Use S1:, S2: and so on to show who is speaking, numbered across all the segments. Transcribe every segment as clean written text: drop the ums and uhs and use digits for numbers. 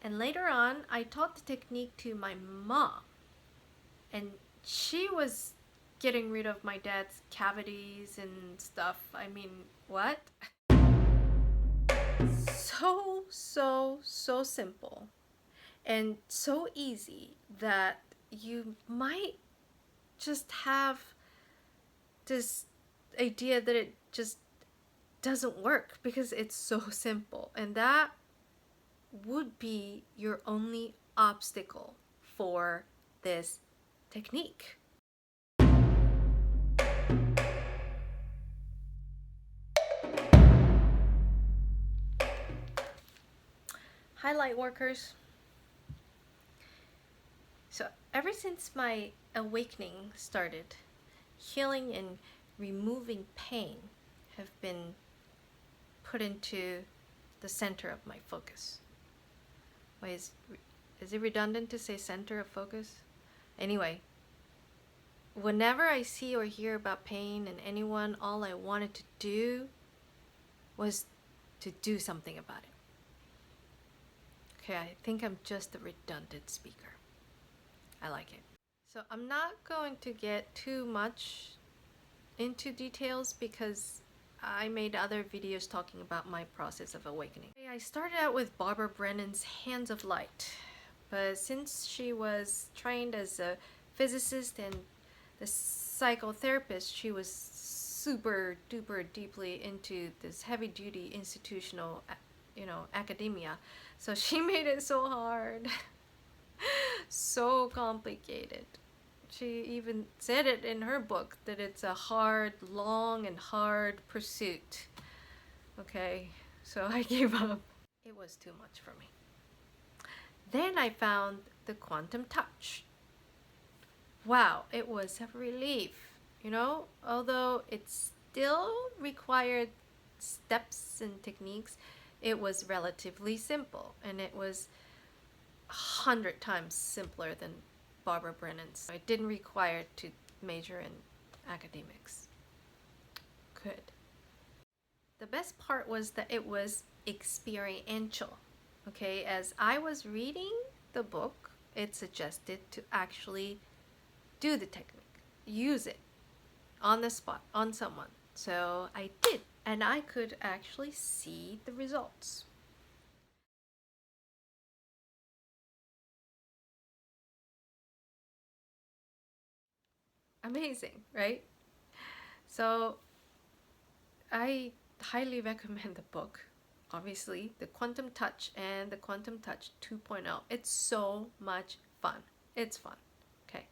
S1: And later on, I taught the technique to my mom. And she was getting rid of my dad's cavities and stuff. I mean, what? So simple and so easy that you might just have this idea that it just doesn't work because it's so simple, and that would be your only obstacle for this technique. Hi, light workers. So ever since my awakening started, healing and removing pain have been put into the center of my focus. Wait, is it redundant to say center of focus? Anyway, whenever I see or hear about pain in anyone, all I wanted to do was to do something about it. Okay, I think I'm just a redundant speaker. I like it. So I'm not going to get too much into details because I made other videos talking about my process of awakening. I started out with Barbara Brennan's Hands of Light, but since she was trained as a physicist and the psychotherapist, she was super duper deeply into this heavy duty institutional, academia. So she made it so hard, so complicated. She even said it in her book that it's a hard, long, and hard pursuit. Okay, so I gave up. It was too much for me. Then I found the quantum touch. Wow, it was a relief, although it still required steps and techniques, it was relatively simple, and it was 100 times simpler than Barbara Brennan's. I didn't require to major in academics. Good. The best part was that it was experiential. Okay, as I was reading the book, it suggested to actually do the technique, use it on the spot, on someone. So I did, and I could actually see the results. Amazing, right? So I highly recommend the book. Obviously, the Quantum Touch and the Quantum Touch 2.0. It's so much fun. It's fun. Okay.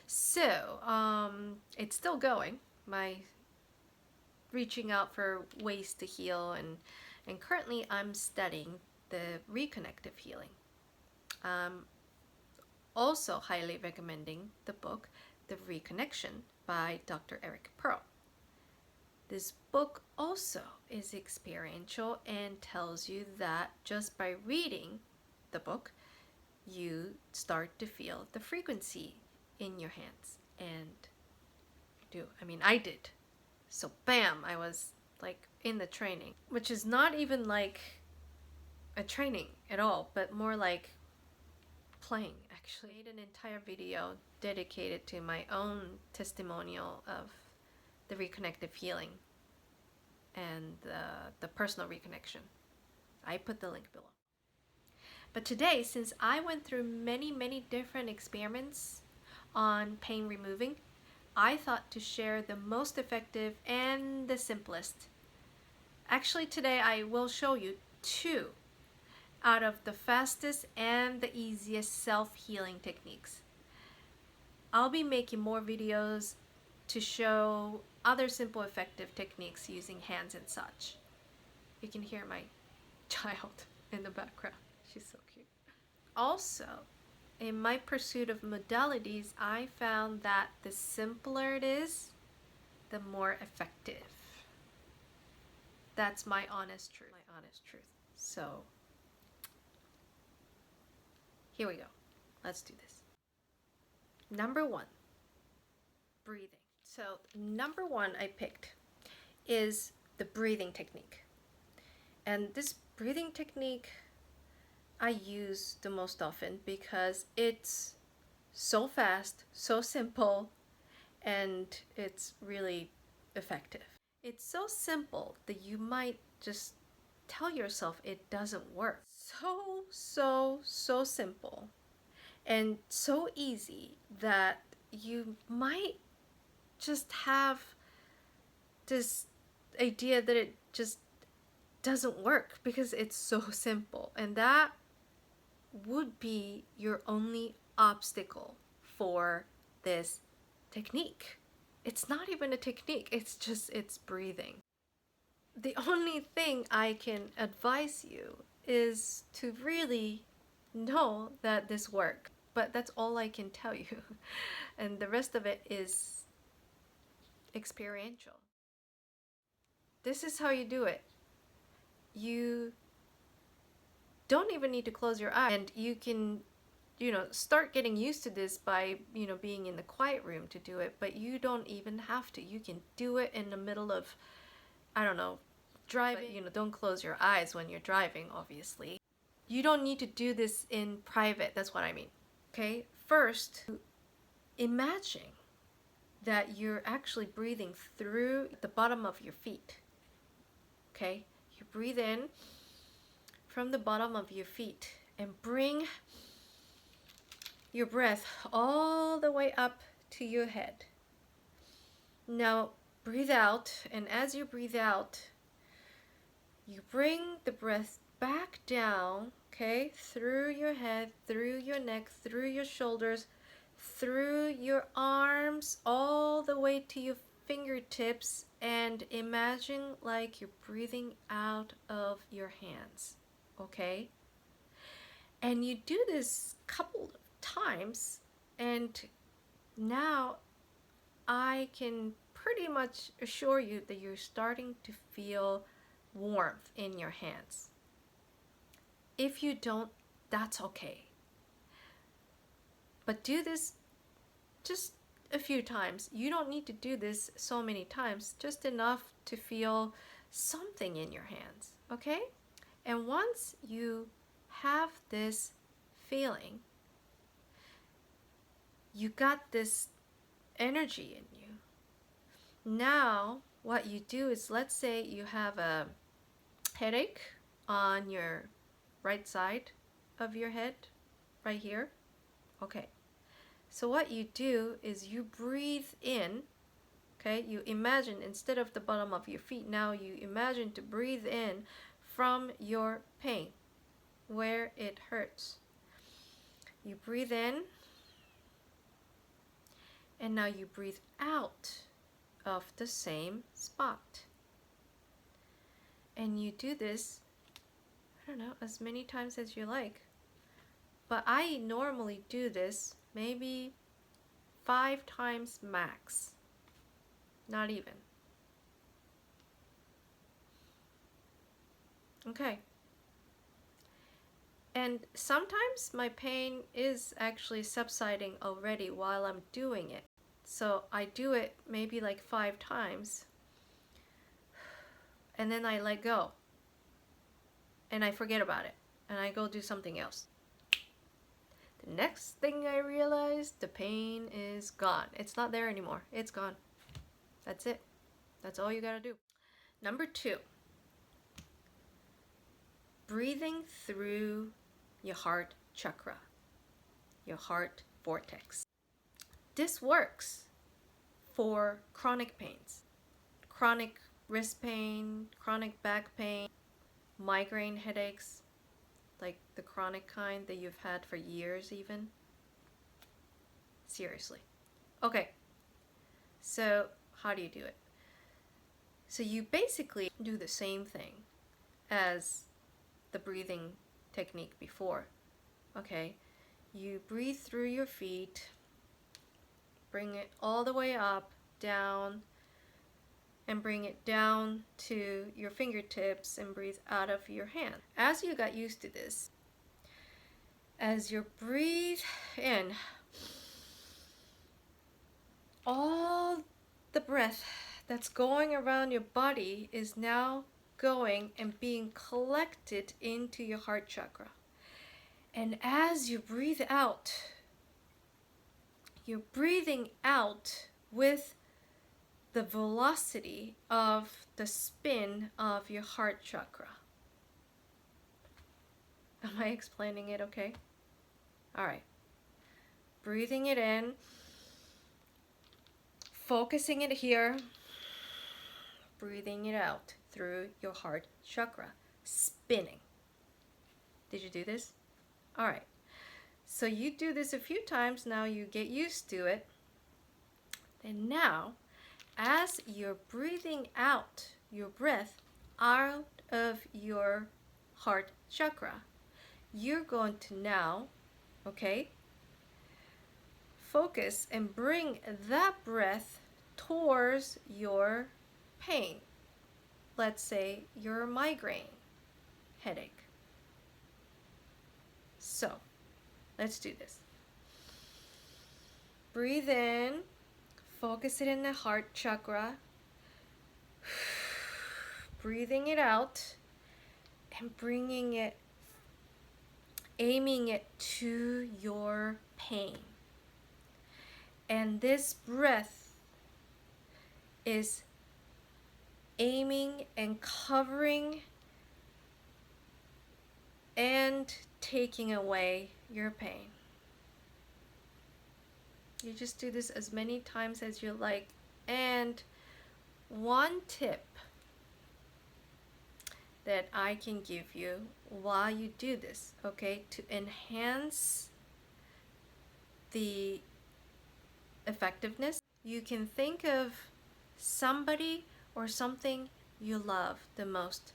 S1: So, it's still going. My reaching out for ways to heal, and currently I'm studying the Reconnective Healing. Also highly recommending the book The Reconnection by Dr. Eric Pearl. This book also is experiential and tells you that just by reading the book, you start to feel the frequency in your hands. And I did. So bam, I was like in the training, which is not even like a training at all, but more like playing. Actually, I made an entire video dedicated to my own testimonial of the Reconnective Healing and the personal reconnection. I put the link below. But today, since I went through many different experiments on pain removing, I thought to share the most effective and the simplest. Actually, today I will show you 2 out of the fastest and the easiest self-healing techniques. I'll be making more videos to show other simple effective techniques using hands and such. You can hear my child in the background. She's so cute. Also, in my pursuit of modalities, I found that the simpler it is, the more effective. That's my honest truth. So, here we go. Let's do this. Number 1, breathing. So, number 1 I picked is the breathing technique. And this breathing technique, I use the most often because it's so fast, so simple, and it's really effective. It's so simple that you might just tell yourself it doesn't work. So simple and so easy that you might just have this idea that it just doesn't work because it's so simple. And that would be your only obstacle for this technique. It's not even a technique, it's breathing. The only thing I can advise you is to really know that this works. But that's all I can tell you. And the rest of it is experiential. This is how you do it. You don't even need to close your eyes, and you can start getting used to this by being in the quiet room to do it, but you don't even have to. You can do it in the middle of, I don't know, driving. But, don't close your eyes when you're driving, obviously. You don't need to do this in private. That's what I mean. Okay, first imagine that you're actually breathing through the bottom of your feet. Okay, you breathe in from the bottom of your feet and bring your breath all the way up to your head. Now breathe out, and as you breathe out, you bring the breath back down, okay, through your head, through your neck, through your shoulders, through your arms, all the way to your fingertips, and imagine like you're breathing out of your hands, okay? And you do this a couple of times, and now I can pretty much assure you that you're starting to feel warmth in your hands. If you don't, that's okay. But do this just a few times. You don't need to do this so many times, just enough to feel something in your hands, okay? And once you have this feeling, you got this energy in you. Now, what you do is, let's say you have a headache on your right side of your head, right here. Okay. So what you do is you breathe in, okay? You imagine, instead of the bottom of your feet, now you imagine to breathe in from your pain, where it hurts. You breathe in, and now you breathe out of the same spot. And you do this, I don't know, as many times as you like. But I normally do this maybe 5 times max. Not even. Okay. And sometimes my pain is actually subsiding already while I'm doing it. So I do it maybe like 5 times. And then I let go. And I forget about it. And I go do something else. The next thing I realize, the pain is gone. It's not there anymore. It's gone. That's it. That's all you gotta do. Number 2, breathing through your heart chakra, your heart vortex. This works for chronic pains, chronic wrist pain, chronic back pain, migraine headaches, like the chronic kind that you've had for years even. Seriously. Okay, so how do you do it? So you basically do the same thing as the breathing technique before. Okay, you breathe through your feet, bring it all the way up, down, and bring it down to your fingertips and breathe out of your hand. As you got used to this, as you breathe in, all the breath that's going around your body is now going and being collected into your heart chakra. And as you breathe out, you're breathing out with the velocity of the spin of your heart chakra. Am I explaining it okay? All right. Breathing it in, focusing it here, breathing it out through your heart chakra, spinning. Did you do this? All right. So you do this a few times, now you get used to it. And now, as you're breathing out your breath out of your heart chakra, you're going to now, okay, focus and bring that breath towards your pain. Let's say your migraine headache. So, let's do this. Breathe in, focus it in the heart chakra, breathing it out, and bringing it, aiming it to your pain. And this breath is aiming and covering and taking away your pain. You just do this as many times as you like. And one tip that I can give you while you do this, okay, to enhance the effectiveness, you can think of somebody or something you love the most.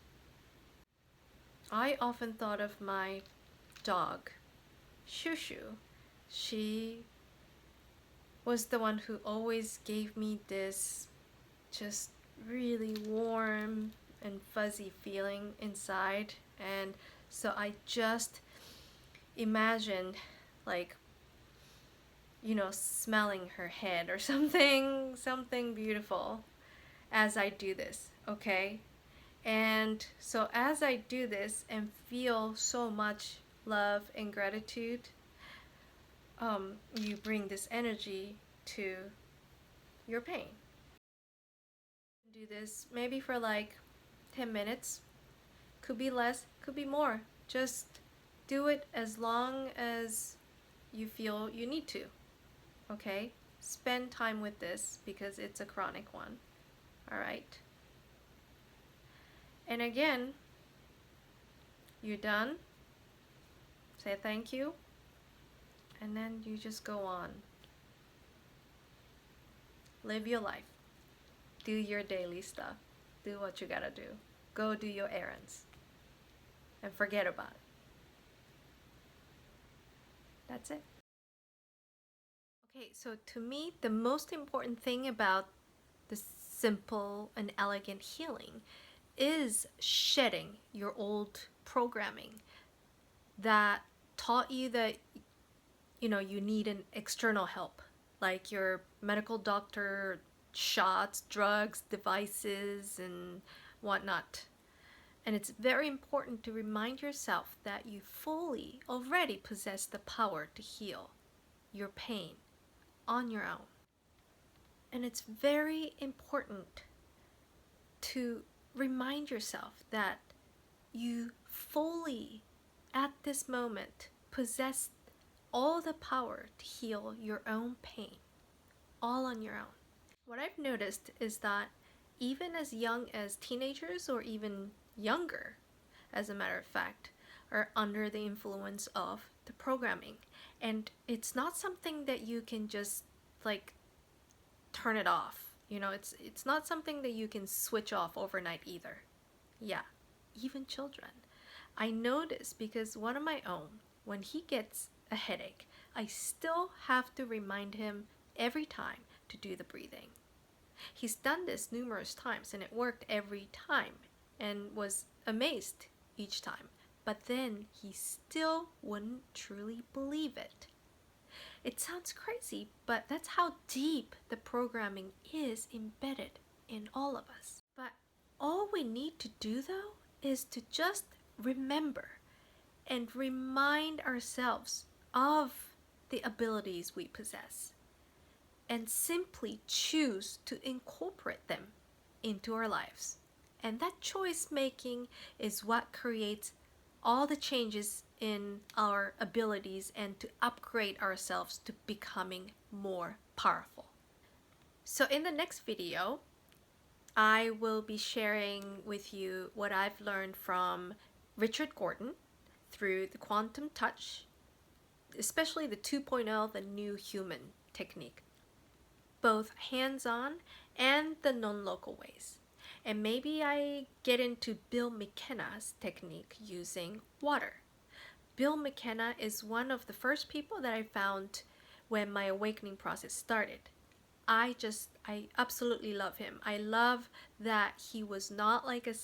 S1: I often thought of my dog, Shushu. She was the one who always gave me this just really warm and fuzzy feeling inside. And so I just imagined, like, smelling her head or something beautiful as I do this, okay? And so as I do this and feel so much love and gratitude, you bring this energy to your pain. Do this maybe for like 10 minutes. Could be less, could be more. Just do it as long as you feel you need to. Okay? Spend time with this because it's a chronic one. All right? And again, you're done. Say thank you. And then you just go on. Live your life. Do your daily stuff. Do what you gotta do. Go do your errands. And forget about it. That's it. Okay, so to me, the most important thing about the simple and elegant healing is shedding your old programming that taught you that you need an external help, like your medical doctor, shots, drugs, devices, and whatnot. And it's very important to remind yourself that you fully already possess the power to heal your pain on your own. And it's very important to remind yourself that you fully, at this moment, possess all the power to heal your own pain, all on your own. What I've noticed is that even as young as teenagers, or even younger, as a matter of fact, are under the influence of the programming. And it's not something that you can just like turn it off. It's not something that you can switch off overnight either. Yeah, even children. I notice because one of my own, when he gets a headache, I still have to remind him every time to do the breathing. He's done this numerous times and it worked every time and was amazed each time. But then he still wouldn't truly believe it. It sounds crazy, but that's how deep the programming is embedded in all of us. But all we need to do though is to just remember and remind ourselves of the abilities we possess and simply choose to incorporate them into our lives. And that choice making is what creates all the changes in our abilities and to upgrade ourselves to becoming more powerful. So in the next video, I will be sharing with you what I've learned from Richard Gordon through the quantum touch, especially the 2.0, the new human technique, both hands-on and the non-local ways. And maybe I get into Bill McKenna's technique using water. Bill McKenna is one of the first people that I found when my awakening process started. I absolutely love him. I love that he was not like a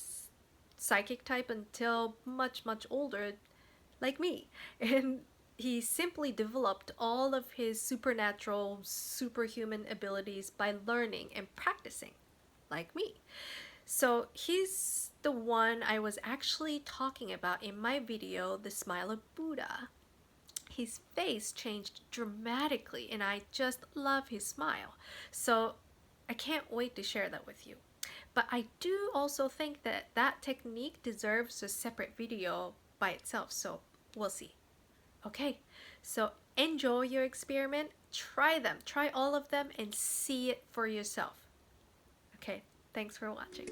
S1: psychic type until much, much older, like me. And he simply developed all of his supernatural, superhuman abilities by learning and practicing, like me. So he's the one I was actually talking about in my video, The Smile of Buddha. His face changed dramatically and I just love his smile. So I can't wait to share that with you. But I do also think that that technique deserves a separate video by itself, so we'll see. Okay, so enjoy your experiment, try them, try all of them and see it for yourself. Okay, thanks for watching.